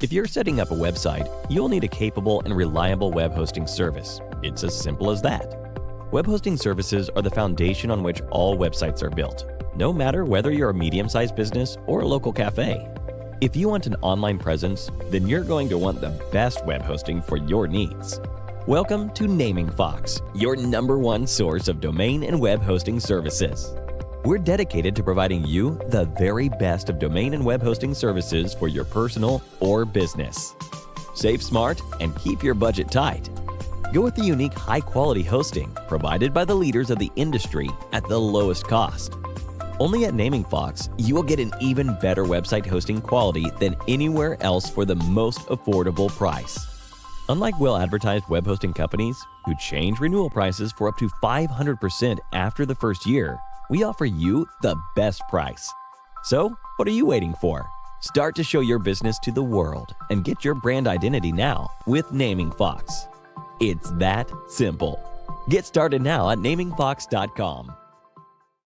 If you're setting up a website, you'll need a capable and reliable web hosting service. It's as simple as that. Web hosting services are the foundation on which all websites are built, no matter whether you're a medium-sized business or a local cafe. If you want an online presence, then you're going to want the best web hosting for your needs. Welcome to NamingFox, your #1 source of domain and web hosting services. We're dedicated to providing you the very best of domain and web hosting services for your personal or business. Save smart and keep your budget tight. Go with the unique high-quality hosting provided by the leaders of the industry at the lowest cost. Only at NamingFox, you will get an even better website hosting quality than anywhere else for the most affordable price. Unlike well-advertised web hosting companies who change renewal prices for up to 500% after the first year, we offer you the best price. So, what are you waiting for? Start to show your business to the world and get your brand identity now with NamingFox. It's that simple. Get started now at NamingFox.com.